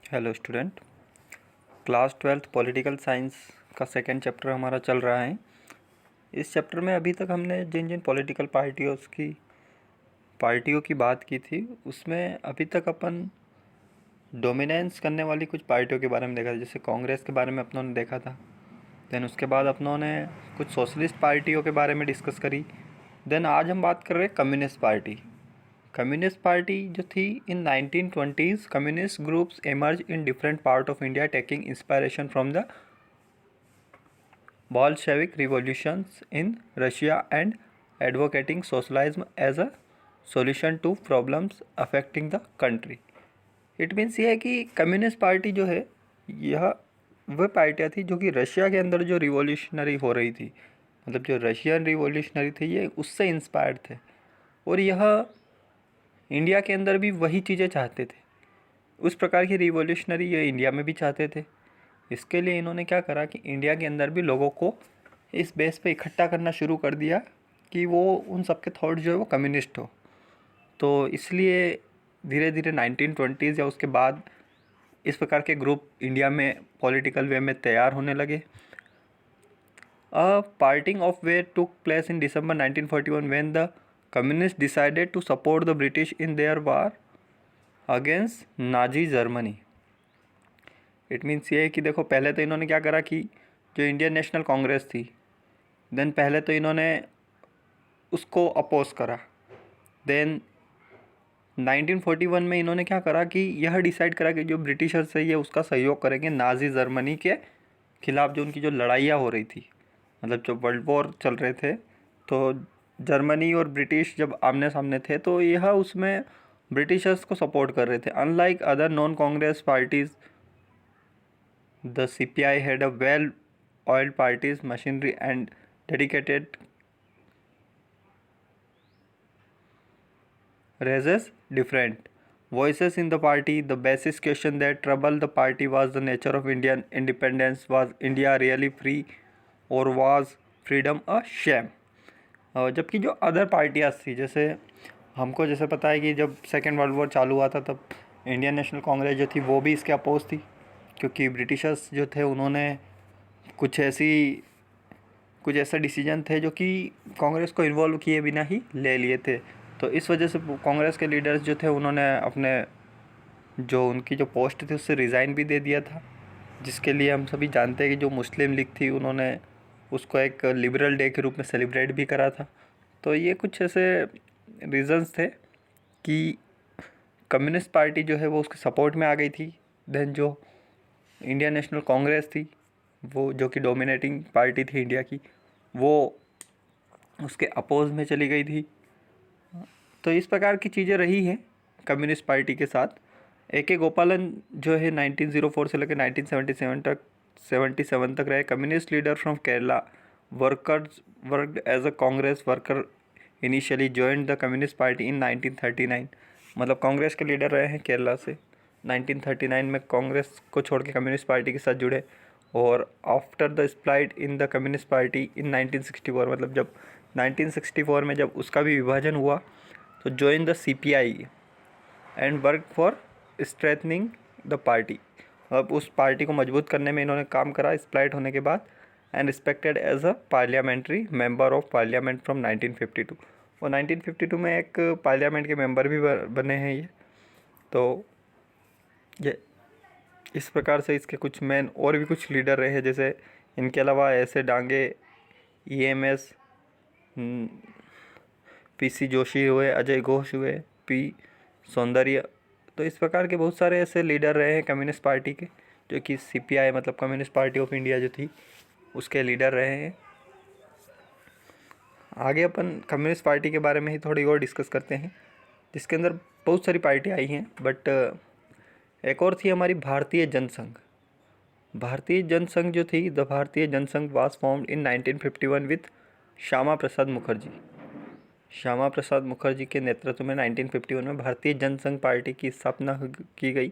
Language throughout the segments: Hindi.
Hello student. Class 12th political science का सेकेंड चैप्टर हमारा चल रहा है। इस चैप्टर में अभी तक हमने जिन जिन पॉलिटिकल पार्टियों की बात की थी, उसमें अभी तक अपन डोमिनेंस करने वाली कुछ पार्टियों के बारे में देखा था। जैसे कांग्रेस के बारे में अपनों ने देखा था। देन उसके बाद अपनों ने कुछ सोशलिस्ट पार्टियों के बारे में डिस्कस करी। देन आज हम बात कर रहे हैं कम्युनिस्ट पार्टी। कम्युनिस्ट पार्टी जो थी, इन 1920s communist groups emerged in different part of India taking inspiration from the Bolshevik revolutions in Russia and advocating socialism as a solution to problems affecting the country. It means ये है कि कम्युनिस्ट पार्टी जो है, यह वह पार्टियाँ थी जो कि रशिया के अंदर जो रिवॉल्यूशनरी हो रही थी, मतलब जो रशियन रिवॉल्यूशनरी थे, ये उससे इंस्पायर्ड थे। और यह इंडिया के अंदर भी वही चीज़ें चाहते थे। उस प्रकार की रिवॉल्यूशनरी ये इंडिया में भी चाहते थे। इसके लिए इन्होंने क्या करा कि इंडिया के अंदर भी लोगों को इस बेस पे इकट्ठा करना शुरू कर दिया कि वो उन सबके थॉट जो है वो कम्युनिस्ट हो। तो इसलिए धीरे धीरे 1920s या उसके बाद इस प्रकार के ग्रुप इंडिया में पॉलिटिकल वे में तैयार होने लगे। A parting of way took place in December 1941 when the communists decided to support the British in their war against Nazi Germany. It means ये है कि देखो, पहले तो इन्होंने क्या करा कि जो इंडियन नेशनल कांग्रेस थी, देन पहले तो इन्होंने उसको अपोज करा। देन 1941 में इन्होंने क्या करा कि यह डिसाइड करा कि जो ब्रिटिशर्स है ये उसका सहयोग करेंगे नाजी जर्मनी के खिलाफ, जो उनकी जो लड़ाइयाँ हो रही थी, मतलब जो वर्ल्ड वॉर चल रहे थे, तो जर्मनी और ब्रिटिश जब आमने सामने थे तो यह उसमें ब्रिटिशर्स को सपोर्ट कर रहे थे। Unlike other non Congress parties, the CPI had a well-oiled party's machinery and dedicated raises different voices in the party. The basis question that troubled the party was the nature of Indian independence. Was India really free or was freedom a sham? जबकि जो अदर पार्टियाँ थी, जैसे हमको जैसे पता है कि जब सेकेंड वर्ल्ड वॉर चालू हुआ था तब इंडियन नेशनल कांग्रेस जो थी वो भी इसके अपोज थी, क्योंकि ब्रिटिशर्स जो थे उन्होंने कुछ ऐसा डिसीजन थे जो कि कांग्रेस को इन्वॉल्व किए बिना ही ले लिए थे। तो इस वजह से कांग्रेस के लीडर्स जो थे उन्होंने अपने जो उनकी जो पोस्ट थी उससे रिज़ाइन भी दे दिया था, जिसके लिए हम सभी जानते हैं कि जो मुस्लिम लीग थी उन्होंने उसको एक लिबरल डे के रूप में सेलिब्रेट भी करा था। तो ये कुछ ऐसे रीज़न्स थे कि कम्युनिस्ट पार्टी जो है वो उसके सपोर्ट में आ गई थी। देन जो इंडियन नेशनल कांग्रेस थी, वो जो कि डोमिनेटिंग पार्टी थी इंडिया की, वो उसके अपोज में चली गई थी। तो इस प्रकार की चीज़ें रही हैं कम्युनिस्ट पार्टी के साथ। ए गोपालन जो है 1904 से लेकर 1977 तक रहे communist leader from Kerala. Worked as a Congress worker, initially joined the communist party in 1939। मतलब कांग्रेस के लीडर रहे हैं केरला से। 1939 में कांग्रेस को छोड़ के कम्युनिस्ट पार्टी के साथ जुड़े, और after the split in the communist party in 1964, मतलब जब 1964 में जब उसका भी विभाजन हुआ, तो join the CPI and work for strengthening the party. अब उस पार्टी को मजबूत करने में इन्होंने काम करा स्प्लाइट होने के बाद। And respected as a parliamentary member of parliament from 1952। और 1952 में एक पार्लियामेंट के मेंबर भी बने हैं ये। तो ये इस प्रकार से इसके कुछ मेन और भी कुछ लीडर रहे हैं, जैसे इनके अलावा ऐसे डांगे, EMS, PC जोशी हुए, अजय घोष हुए, P सौंदर्य। तो इस प्रकार के बहुत सारे ऐसे लीडर रहे हैं कम्युनिस्ट पार्टी के, जो कि CPI मतलब कम्युनिस्ट पार्टी ऑफ इंडिया जो थी उसके लीडर रहे हैं। आगे अपन कम्युनिस्ट पार्टी के बारे में ही थोड़ी और डिस्कस करते हैं, जिसके अंदर बहुत सारी पार्टी आई हैं। बट एक और थी हमारी भारतीय जनसंघ। भारतीय जनसंघ जो थी, the Bharatiya Jana Sangh was formed in 1951 with Shyama Prasad Mukherjee. Shyama Prasad Mukherjee के नेतृत्व में 1951 में भारतीय जनसंघ पार्टी की स्थापना की गई।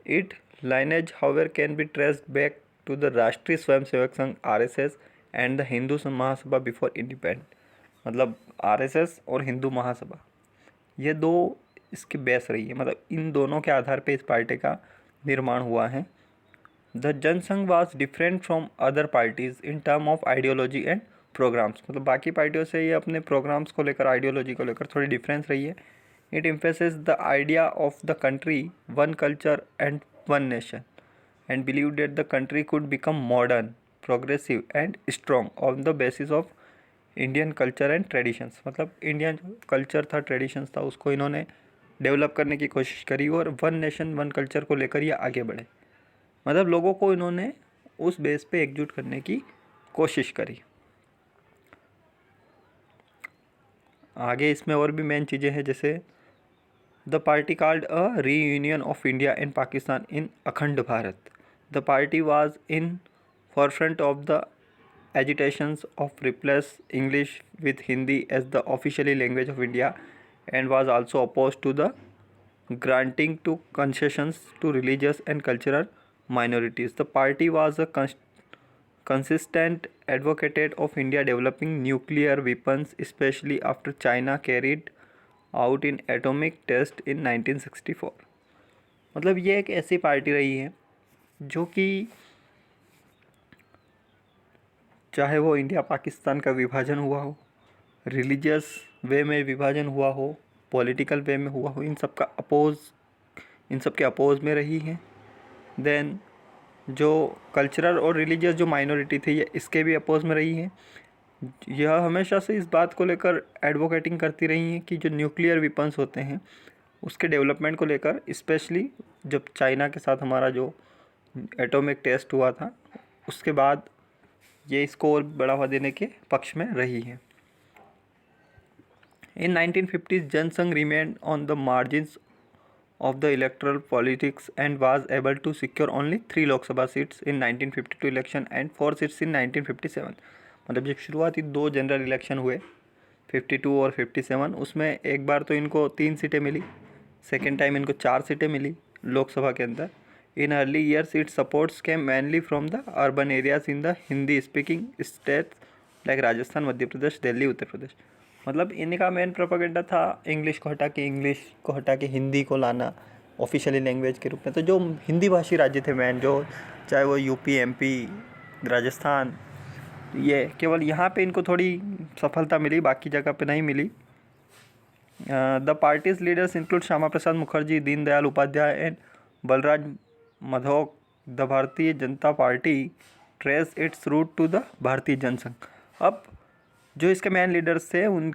Its lineage however can be traced back to the Rashtriya Swayamsevak Sangh RSS and the Hindu Mahasabha before independence. मतलब RSS और हिंदू महासभा, ये दो इसकी बेस रही है, मतलब इन दोनों के आधार पे इस पार्टी का निर्माण हुआ है। The Jana Sangh was different from other parties in term of ideology and programs, मतलब बाकी पार्टियों से ये अपने प्रोग्राम्स को लेकर, आइडियोलॉजी को लेकर थोड़ी डिफरेंस रही है। It emphasis the idea of the country, one culture and one nation, and believe date the country could become modern, progressive and strong on the basis of Indian culture and traditions, मतलब इंडियन जो कल्चर था, ट्रेडिशंस था, उसको इन्होंने डेवलप करने की कोशिश करी और वन नेशन वन कल्चर को लेकर ये आगे बढ़े, मतलब लोगों को इन्होंने उस बेस पे एकजुट करने की कोशिश करी। आगे इसमें और भी मेन चीज़ें हैं, जैसे the party called a reunion of India and Pakistan in Akhand Bharat. The party was in forefront of the agitations of replace English with Hindi as the official language of India, and was also opposed to the granting to concessions to religious and cultural minorities. The party was a consistent advocate of India developing nuclear weapons, especially after China carried out in atomic test in 1964. मतलब ये एक ऐसी पार्टी रही है जो कि चाहे वो इंडिया पाकिस्तान का विभाजन हुआ हो, रिलीजियस वे में विभाजन हुआ हो, पॉलिटिकल वे में हुआ हो, इन सब के अपोज में रही है। देन जो कल्चरल और रिलीजियस जो माइनॉरिटी थी, ये इसके भी अपोज में रही है। यह हमेशा से इस बात को लेकर एडवोकेटिंग करती रही हैं कि जो न्यूक्लियर वेपन्स होते हैं उसके डेवलपमेंट को लेकर, स्पेशली जब चाइना के साथ हमारा जो एटॉमिक टेस्ट हुआ था उसके बाद ये इसको और बढ़ावा देने के पक्ष में रही है। In 1950s Jana Sangh remained on the margins of the electoral politics and was able to secure only 3 Lok Sabha seats in 1952 election and 4 seats in 1957। मतलब जब शुरुआती 2 जनरल इलेक्शन हुए 52 और 57, उसमें एक बार तो इनको 3 सीटें मिली, सेकेंड टाइम इनको 4 सीटें मिली लोकसभा के अंदर। In early years, its supports came mainly from the urban areas in the Hindi-speaking states like Rajasthan, Madhya Pradesh, Delhi, Uttar Pradesh. मतलब इनका मेन प्रोपेगेंडा था इंग्लिश को हटा के हिंदी को लाना ऑफिशियली लैंग्वेज के रूप में। तो जो हिंदी भाषी राज्य थे मेन, जो चाहे वो यूपी, एमपी, राजस्थान, ये केवल यहाँ पे इनको थोड़ी सफलता मिली, बाकी जगह पे नहीं मिली। The party's leaders include Shyama Prasad Mukherjee, Deendayal Upadhyaya and Balraj Madhok. The Bharatiya Janata Party trace its root to the Bharatiya Jana Sangh. अब जो इसके मेन लीडर्स थे, उन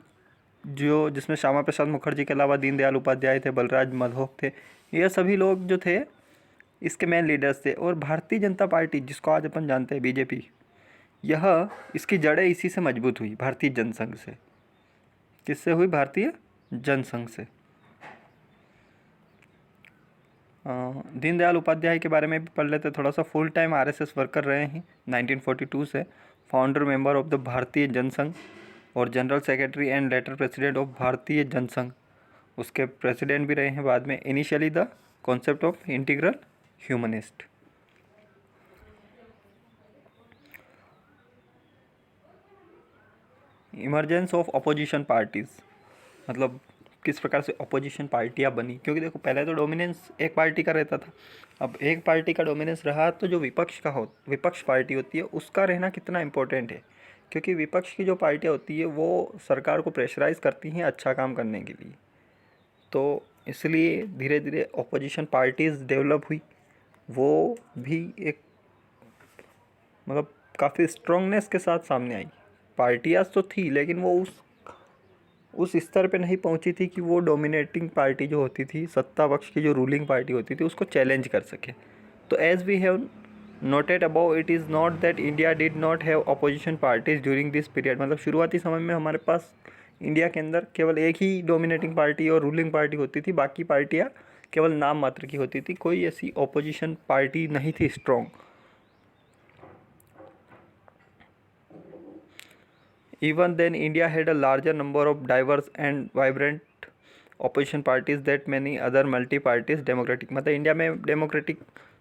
जो जिसमें श्यामा प्रसाद मुखर्जी के अलावा दीनदयाल उपाध्याय थे, बलराज मधोक थे, ये सभी लोग जो थे इसके मेन लीडर्स थे। और भारतीय जनता पार्टी, जिसको आज अपन जानते हैं बीजेपी, यह इसकी जड़ें इसी से मजबूत हुई, भारतीय जनसंघ से। किससे हुई? भारतीय जनसंघ से। दीनदयाल उपाध्याय के बारे में भी पढ़ लेते थोड़ा सा। फुल टाइम आरएसएस वर्कर रहे हैं 1942 से, founder member of the Bharatiya Jansangh और general secretary and later president of भारतीय जनसंघ। उसके प्रेसिडेंट भी रहे हैं बाद में। Initially the concept of integral humanist. Emergence of opposition parties, मतलब किस प्रकार से अपोजिशन पार्टियाँ बनी। क्योंकि देखो पहले तो डोमिनेंस एक पार्टी का रहता था, अब एक पार्टी का डोमिनेंस रहा तो जो विपक्ष पार्टी होती है उसका रहना कितना इम्पोर्टेंट है। क्योंकि विपक्ष की जो पार्टियाँ होती है वो सरकार को प्रेशराइज़ करती हैं अच्छा काम करने के लिए, तो इसलिए धीरे धीरे अपोजिशन पार्टीज़ डेवलप हुई। वो भी एक मतलब काफ़ी स्ट्रॉन्गनेस के साथ सामने आई। पार्टियाँ तो थी लेकिन वो उस स्तर पे नहीं पहुंची थी कि वो डोमिनेटिंग पार्टी जो होती थी, सत्ता पक्ष की जो रूलिंग पार्टी होती थी, उसको चैलेंज कर सके। तो as we have noted above, it is not that India did not have opposition parties during this period. मतलब शुरुआती समय में हमारे पास इंडिया के अंदर केवल एक ही डोमिनेटिंग पार्टी और रूलिंग पार्टी होती थी, बाकी पार्टियाँ केवल नाम मात्र की होती थी, कोई ऐसी अपोजिशन पार्टी नहीं थी strong. Even then, India had a larger number of diverse and vibrant opposition parties that many other multi-parties democratic। मतलब इंडिया में डेमोक्रेटिक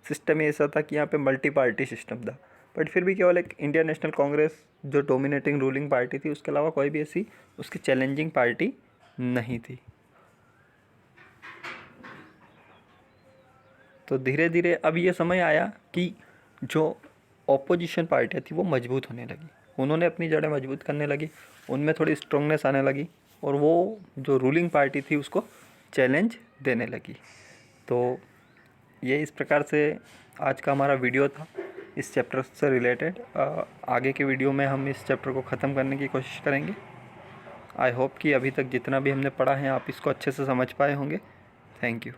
सिस्टम ऐसा था कि यहाँ पे मल्टी पार्टी सिस्टम था, बट फिर भी केवल एक इंडियन नेशनल कांग्रेस जो डोमिनेटिंग रूलिंग पार्टी थी, उसके अलावा कोई भी ऐसी उसकी चैलेंजिंग पार्टी नहीं थी। तो धीरे धीरे अब ये समय आया कि जो ऑपोजिशन पार्टियाँ थी वो मजबूत होने लगी, उन्होंने अपनी जड़ें मजबूत करने लगी, उनमें थोड़ी स्ट्रॉन्गनेस आने लगी और वो जो रूलिंग पार्टी थी उसको चैलेंज देने लगी। तो ये इस प्रकार से आज का हमारा वीडियो था इस चैप्टर से रिलेटेड। आगे के वीडियो में हम इस चैप्टर को ख़त्म करने की कोशिश करेंगे। आई होप कि अभी तक जितना भी हमने पढ़ा है आप इसको अच्छे से समझ पाए होंगे। Thank you.